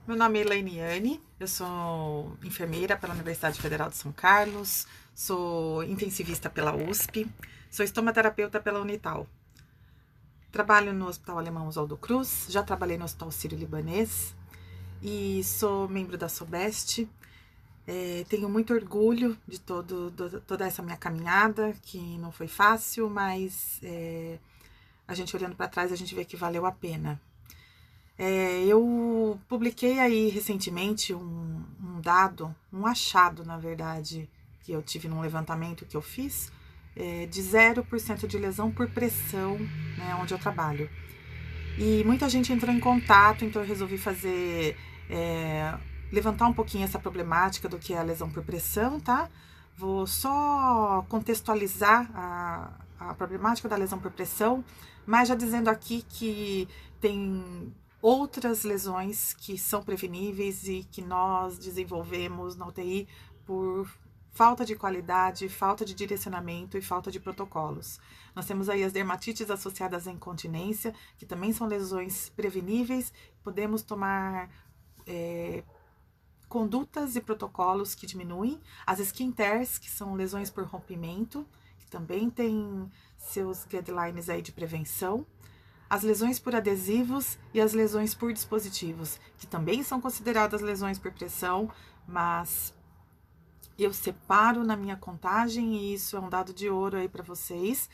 Meu nome é Elainiane, eu sou enfermeira pela Universidade Federal de São Carlos, sou intensivista pela USP, sou estomaterapeuta pela Unital. Trabalho no Hospital Alemão Oswaldo Cruz, já trabalhei no Hospital Sírio-Libanês e sou membro da SOBEST. Tenho muito orgulho de toda essa minha caminhada, que não foi fácil, mas a gente olhando para trás, a gente vê que valeu a pena. Eu publiquei aí recentemente um dado, um achado, na verdade, que eu tive num levantamento que eu fiz, de 0% de lesão por pressão, né, onde eu trabalho. E muita gente entrou em contato, então eu resolvi levantar um pouquinho essa problemática do que é a lesão por pressão, tá? Vou só contextualizar a problemática da lesão por pressão, mas já dizendo aqui que tem outras lesões que são preveníveis e que nós desenvolvemos na UTI por falta de qualidade, falta de direcionamento e falta de protocolos. Nós temos aí as dermatites associadas à incontinência, que também são lesões preveníveis, podemos tomar condutas e protocolos que diminuem, as skin tears, que são lesões por rompimento, que também tem seus guidelines aí de prevenção, as lesões por adesivos e as lesões por dispositivos, que também são consideradas lesões por pressão, mas eu separo na minha contagem e isso é um dado de ouro aí para vocês.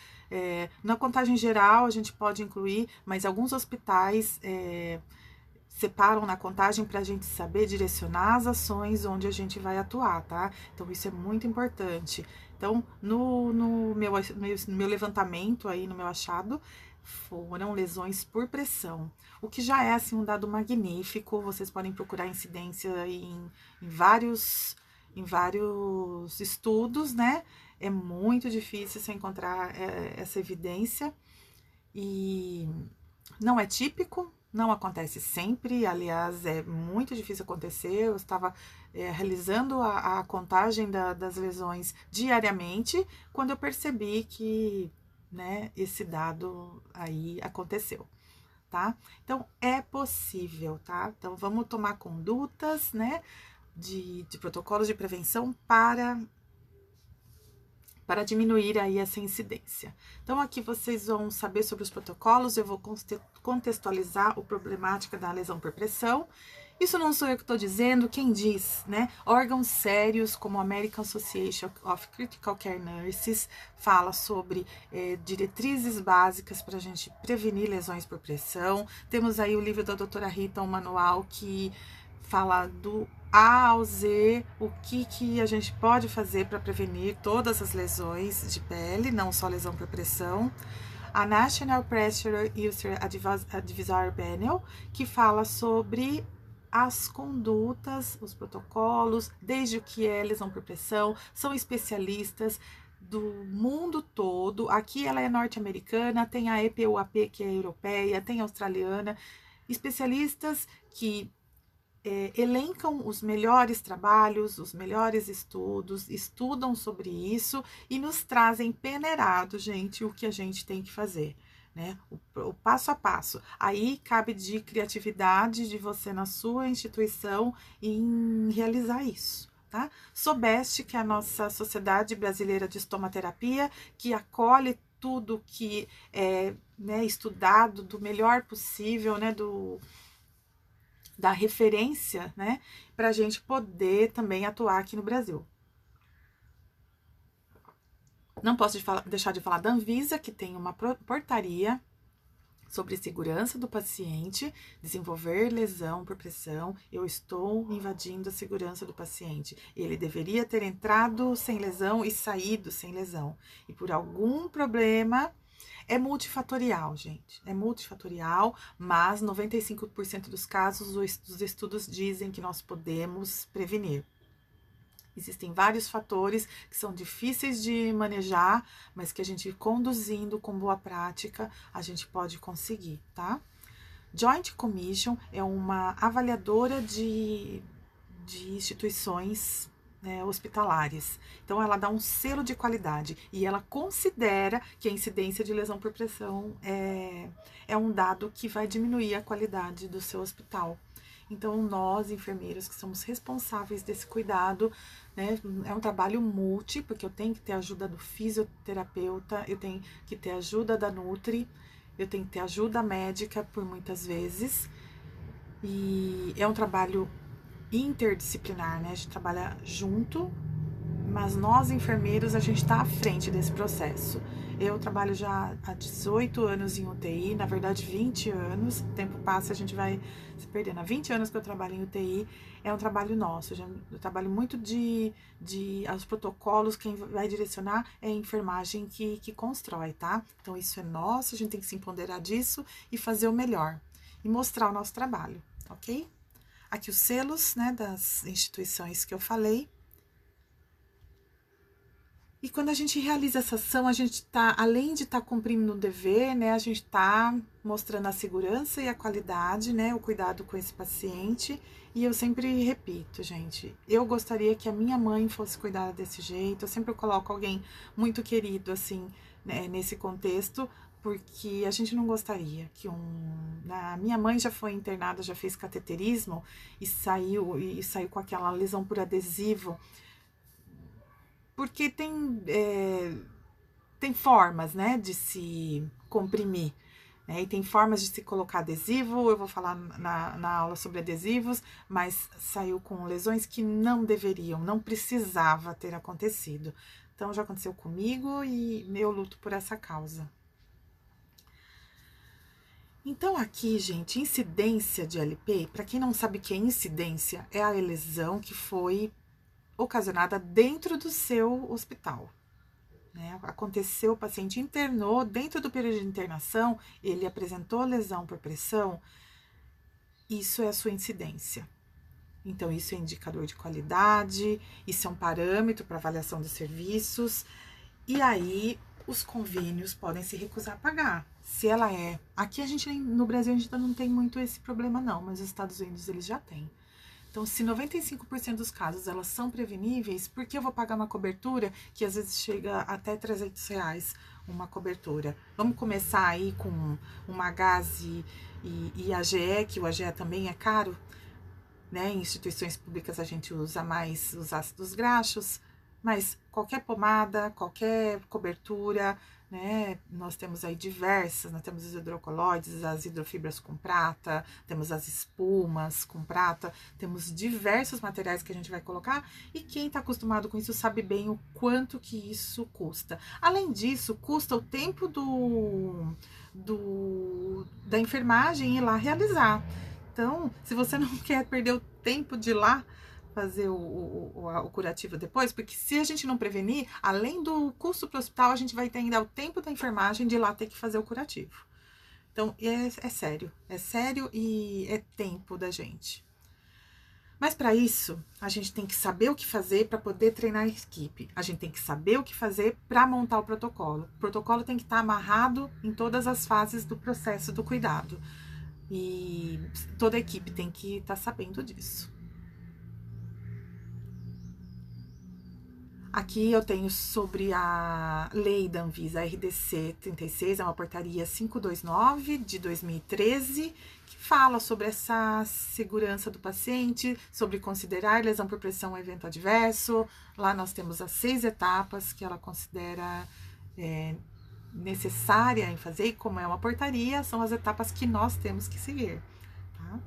Na contagem geral a gente pode incluir, mas alguns hospitais separam na contagem para a gente saber direcionar as ações onde a gente vai atuar, tá? Então isso é muito importante. Então no meu levantamento aí, no meu achado, foram lesões por pressão, o que já é assim um dado magnífico. Vocês podem procurar incidência em vários estudos, né? É muito difícil você encontrar essa evidência e não é típico, não acontece sempre, aliás, é muito difícil acontecer. Eu estava realizando a contagem das lesões diariamente quando eu percebi que, né, esse dado aí aconteceu, tá? Então, é possível, tá? Então, vamos tomar condutas, né, de protocolos de prevenção para diminuir aí essa incidência. Então, aqui vocês vão saber sobre os protocolos, eu vou contextualizar a problemática da lesão por pressão. Isso não sou eu que estou dizendo, quem diz, né? Órgãos sérios como a American Association of Critical Care Nurses fala sobre diretrizes básicas para a gente prevenir lesões por pressão. Temos aí o livro da doutora Rita, um manual que fala do A ao Z, o que a gente pode fazer para prevenir todas as lesões de pele, não só lesão por pressão. A National Pressure Ulcer Advisory Panel, que fala sobre as condutas, os protocolos, desde o que é lesão por pressão, são especialistas do mundo todo. Aqui ela é norte-americana, tem a EPUAP, que é europeia, tem a australiana, especialistas que elencam os melhores trabalhos, os melhores estudos, estudam sobre isso e nos trazem peneirado, gente, o que a gente tem que fazer, né? O passo a passo. Aí cabe de criatividade de você na sua instituição em realizar isso, tá? SOBEST, que é a nossa Sociedade Brasileira de Estomaterapia, que acolhe tudo que é, né, estudado do melhor possível, né, da referência, né, para a gente poder também atuar aqui no Brasil. Não posso deixar de falar da Anvisa, que tem uma portaria sobre segurança do paciente, desenvolver lesão por pressão. Eu estou invadindo a segurança do paciente. Ele deveria ter entrado sem lesão e saído sem lesão. E por algum problema, é multifatorial, gente. É multifatorial, mas 95% dos casos os estudos dizem que nós podemos prevenir. Existem vários fatores que são difíceis de manejar, mas que a gente conduzindo com boa prática, a gente pode conseguir, tá? Joint Commission é uma avaliadora de instituições, né, hospitalares. Então, ela dá um selo de qualidade e ela considera que a incidência de lesão por pressão é um dado que vai diminuir a qualidade do seu hospital. Então, nós, enfermeiros, que somos responsáveis desse cuidado, né? É um trabalho multi, porque eu tenho que ter ajuda do fisioterapeuta, eu tenho que ter ajuda da Nutri, eu tenho que ter ajuda médica por muitas vezes. E é um trabalho interdisciplinar, né? A gente trabalha junto, mas nós, enfermeiros, a gente está à frente desse processo. Eu trabalho já há 18 anos em UTI, na verdade 20 anos, o tempo passa, a gente vai se perdendo. Há 20 anos que eu trabalho em UTI, é um trabalho nosso, eu trabalho muito os protocolos, quem vai direcionar é a enfermagem que constrói, tá? Então isso é nosso, a gente tem que se empoderar disso e fazer o melhor, e mostrar o nosso trabalho, ok? Aqui os selos, né, das instituições que eu falei. E quando a gente realiza essa ação, a gente tá, além de estar cumprindo um dever, né, a gente tá mostrando a segurança e a qualidade, né, o cuidado com esse paciente. E eu sempre repito, gente, eu gostaria que a minha mãe fosse cuidada desse jeito. Eu sempre coloco alguém muito querido, assim, né, nesse contexto, porque a gente não gostaria que a minha mãe já foi internada, já fez cateterismo e saiu com aquela lesão por adesivo. Porque tem formas, né, de se comprimir, né, e tem formas de se colocar adesivo. Eu vou falar na aula sobre adesivos, mas saiu com lesões que não deveriam, não precisava ter acontecido. Então, já aconteceu comigo e eu luto por essa causa. Então, aqui, gente, incidência de LP, para quem não sabe o que é incidência, é a lesão que foi ocasionada dentro do seu hospital, né? Aconteceu, o paciente internou, dentro do período de internação, ele apresentou lesão por pressão, isso é a sua incidência. Então, isso é indicador de qualidade, isso é um parâmetro para avaliação dos serviços, e aí os convênios podem se recusar a pagar. Se ela é... Aqui no Brasil a gente ainda não tem muito esse problema não, mas nos Estados Unidos eles já têm. Então, se 95% dos casos elas são preveníveis, por que eu vou pagar uma cobertura que às vezes chega até R$300 uma cobertura? Vamos começar aí com uma Gase e AGE, que o AGE também é caro, né? Em instituições públicas a gente usa mais os ácidos graxos, mas qualquer pomada, qualquer cobertura, né? Nós temos aí diversas, nós temos os hidrocolóides, as hidrofibras com prata, temos as espumas com prata, temos diversos materiais que a gente vai colocar, e quem está acostumado com isso sabe bem o quanto que isso custa. Além disso, custa o tempo da enfermagem ir lá realizar. Então, se você não quer perder o tempo de ir lá fazer o curativo depois, porque se a gente não prevenir, além do custo para o hospital, a gente vai ter ainda o tempo da enfermagem de ir lá ter que fazer o curativo. Então, é sério e é tempo da gente. Mas para isso, a gente tem que saber o que fazer para poder treinar a equipe. A gente tem que saber o que fazer para montar o protocolo. O protocolo tem que estar amarrado em todas as fases do processo do cuidado. E toda a equipe tem que estar sabendo disso. Aqui eu tenho sobre a lei da Anvisa RDC 36, é uma portaria 529 de 2013, que fala sobre essa segurança do paciente, sobre considerar lesão por pressão um evento adverso. Lá nós temos as 6 etapas que ela considera necessária em fazer, e como é uma portaria, são as etapas que nós temos que seguir, tá?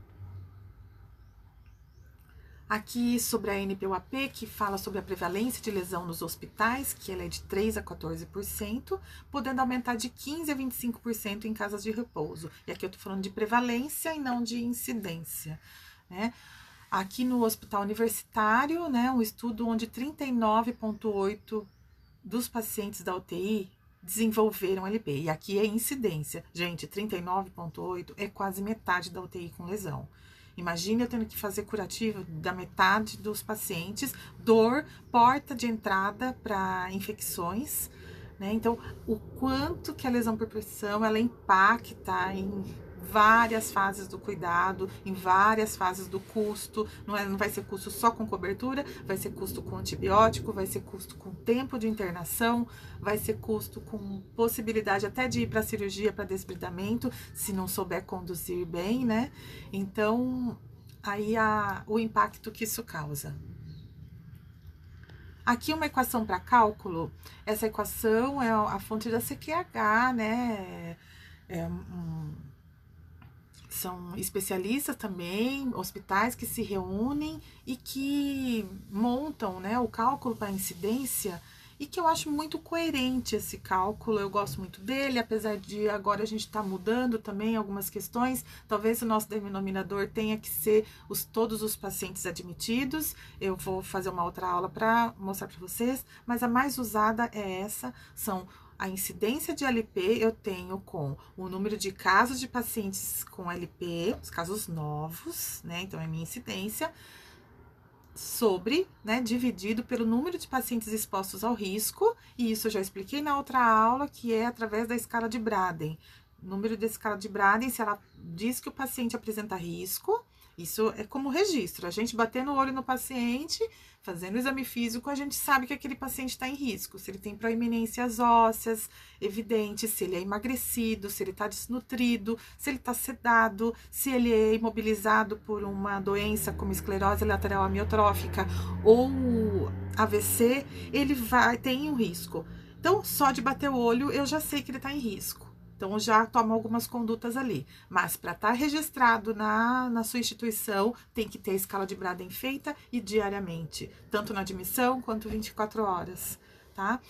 Aqui sobre a NPUAP, que fala sobre a prevalência de lesão nos hospitais, que ela é de 3 a 14%, podendo aumentar de 15 a 25% em casas de repouso. E aqui eu tô falando de prevalência e não de incidência, né? Aqui no hospital universitário, né, um estudo onde 39,8% dos pacientes da UTI desenvolveram LP. E aqui é incidência. Gente, 39,8% é quase metade da UTI com lesão. Imagina eu tendo que fazer curativo da metade dos pacientes, dor, porta de entrada para infecções, né? Então, o quanto que a lesão por pressão, ela impacta em várias fases do cuidado, em várias fases do custo. Não vai ser custo só com cobertura, vai ser custo com antibiótico, vai ser custo com tempo de internação, vai ser custo com possibilidade até de ir para cirurgia para desbridamento, se não souber conduzir bem, né? Então, aí o impacto que isso causa. Aqui uma equação para cálculo, essa equação é a fonte da CQH, né? São especialistas também, hospitais que se reúnem e que montam, né, o cálculo para incidência, e que eu acho muito coerente esse cálculo, eu gosto muito dele, apesar de agora a gente estar mudando também algumas questões, talvez o nosso denominador tenha que ser todos os pacientes admitidos, eu vou fazer uma outra aula para mostrar para vocês, mas a mais usada é essa, são a incidência de LP eu tenho com o número de casos de pacientes com LP, os casos novos, né? Então, é a minha incidência, sobre, né, dividido pelo número de pacientes expostos ao risco, e isso eu já expliquei na outra aula, que é através da escala de Braden. O número da escala de Braden, se ela diz que o paciente apresenta risco, isso é como registro. A gente batendo o olho no paciente, fazendo o exame físico, a gente sabe que aquele paciente está em risco. Se ele tem proeminências ósseas evidentes, se ele é emagrecido, se ele está desnutrido, se ele está sedado, se ele é imobilizado por uma doença como esclerose lateral amiotrófica ou AVC, ele tem um risco. Então, só de bater o olho, eu já sei que ele está em risco. Então, já toma algumas condutas ali. Mas, para estar registrado na sua instituição, tem que ter a escala de Braden feita e diariamente. Tanto na admissão, quanto 24 horas, tá?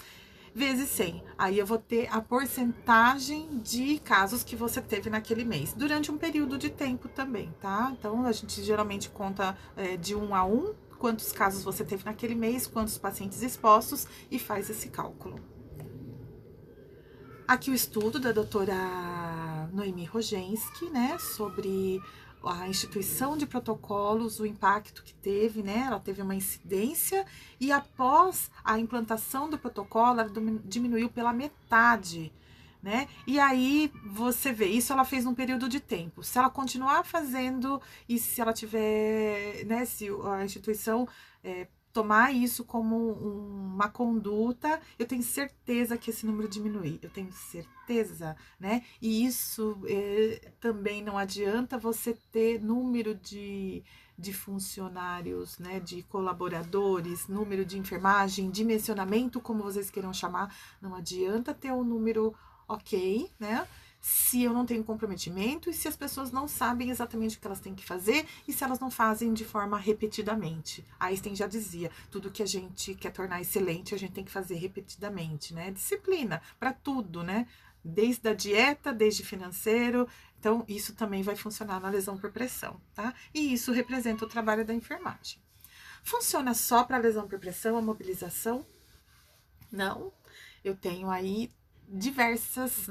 Vezes 100. Aí, eu vou ter a porcentagem de casos que você teve naquele mês. Durante um período de tempo também, tá? Então, a gente geralmente conta de 1 a 1, quantos casos você teve naquele mês, quantos pacientes expostos, e faz esse cálculo. Aqui o estudo da doutora Noemi Rogenski, né, sobre a instituição de protocolos, o impacto que teve, né, ela teve uma incidência e após a implantação do protocolo, ela diminuiu pela metade, né, e aí você vê, isso ela fez num período de tempo, se ela continuar fazendo e se ela tiver, né, se a instituição tomar isso como uma conduta, eu tenho certeza que esse número diminui, eu tenho certeza, né? E isso também não adianta você ter número de funcionários, né? De colaboradores, número de enfermagem, dimensionamento, como vocês queiram chamar, não adianta ter um número ok, né? Se eu não tenho comprometimento e se as pessoas não sabem exatamente o que elas têm que fazer e se elas não fazem de forma repetidamente. Einstein já dizia, tudo que a gente quer tornar excelente, a gente tem que fazer repetidamente, né? Disciplina para tudo, né? Desde a dieta, desde financeiro. Então, isso também vai funcionar na lesão por pressão, tá? E isso representa o trabalho da enfermagem. Funciona só para lesão por pressão, a mobilização? Não. Eu tenho aí diversos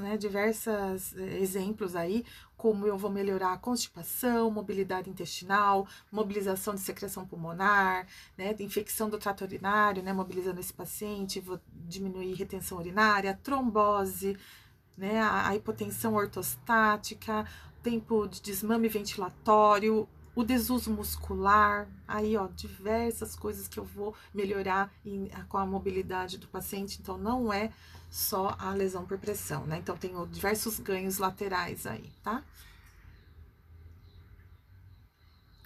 exemplos aí, como eu vou melhorar a constipação, mobilidade intestinal, mobilização de secreção pulmonar, né, infecção do trato urinário, né, mobilizando esse paciente, vou diminuir retenção urinária, trombose, né, a hipotensão ortostática, tempo de desmame ventilatório, o desuso muscular, aí, ó, diversas coisas que eu vou melhorar com a mobilidade do paciente, então não é só a lesão por pressão, né? Então, tenho diversos ganhos laterais aí, tá?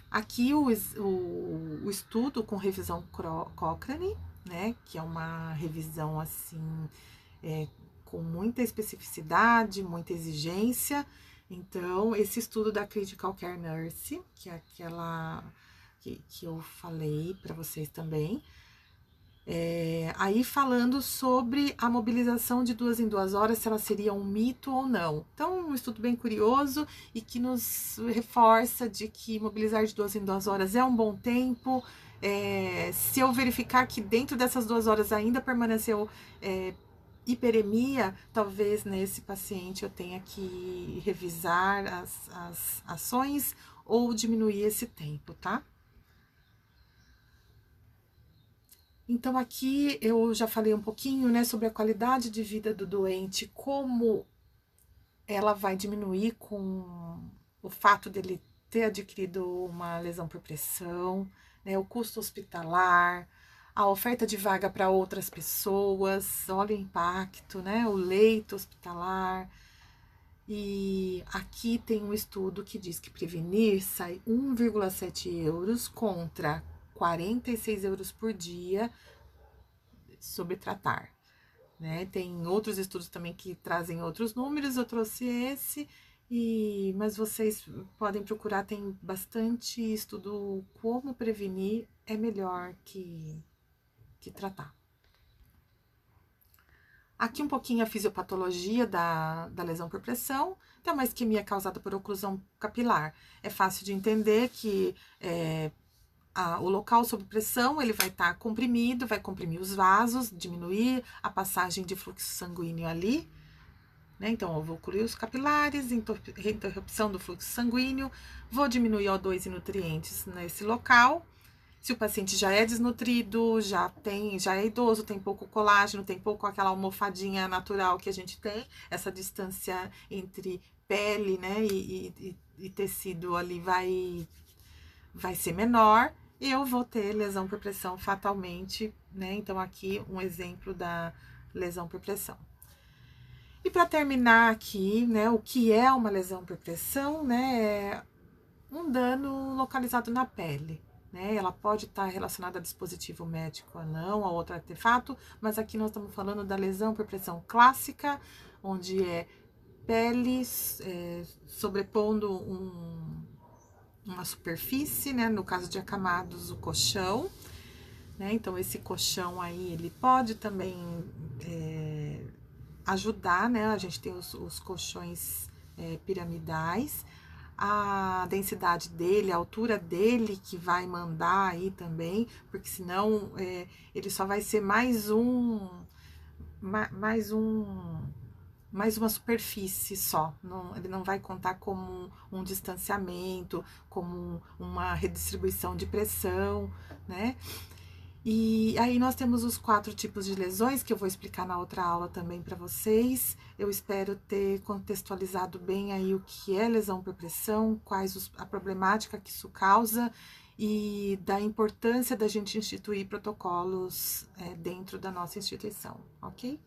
Aqui o estudo com revisão Cochrane, né? Que é uma revisão, assim, com muita especificidade, muita exigência. Então, esse estudo da Critical Care Nurse, que é aquela que eu falei para vocês também, aí falando sobre a mobilização de 2 em 2 horas, se ela seria um mito ou não. Então, um estudo bem curioso e que nos reforça de que mobilizar de 2 em 2 horas é um bom tempo. Se eu verificar que dentro dessas 2 horas ainda permaneceu hiperemia, talvez nesse paciente eu tenha que revisar as ações ou diminuir esse tempo, tá? Então, aqui eu já falei um pouquinho, né, sobre a qualidade de vida do doente, como ela vai diminuir com o fato dele ter adquirido uma lesão por pressão, né, o custo hospitalar, a oferta de vaga para outras pessoas, olha o impacto, né, o leito hospitalar. E aqui tem um estudo que diz que prevenir sai 1,7 euros contra 46 euros por dia sobre tratar, né? Tem outros estudos também que trazem outros números, eu trouxe esse, mas vocês podem procurar, tem bastante estudo como prevenir é melhor que tratar. Aqui um pouquinho a fisiopatologia da lesão por pressão, então uma isquemia causada por oclusão capilar. É fácil de entender que o local sob pressão ele vai estar comprimido, vai comprimir os vasos, diminuir a passagem de fluxo sanguíneo ali, né? Então, eu vou ocluir os capilares, interrupção do fluxo sanguíneo, vou diminuir O2 e nutrientes nesse local. Se o paciente já é desnutrido, já é idoso, tem pouco colágeno, tem pouco aquela almofadinha natural que a gente tem, essa distância entre pele, né, e tecido ali vai ser menor, eu vou ter lesão por pressão fatalmente, né? Então, aqui um exemplo da lesão por pressão. E para terminar aqui, né, o que é uma lesão por pressão, né, é um dano localizado na pele, né? Ela pode estar relacionada a dispositivo médico ou não, a outro artefato, mas aqui nós estamos falando da lesão por pressão clássica, onde é pele sobrepondo uma superfície, né? No caso de acamados, o colchão, né? Então, esse colchão aí, ele pode também ajudar, né? A gente tem os colchões piramidais, a densidade dele, a altura dele que vai mandar aí também, porque senão ele só vai ser mais uma superfície só, ele não vai contar como um distanciamento, como uma redistribuição de pressão, né? E aí nós temos os 4 tipos de lesões que eu vou explicar na outra aula também para vocês. Eu espero ter contextualizado bem aí o que é lesão por pressão, a problemática que isso causa e da importância da gente instituir protocolos dentro da nossa instituição, ok?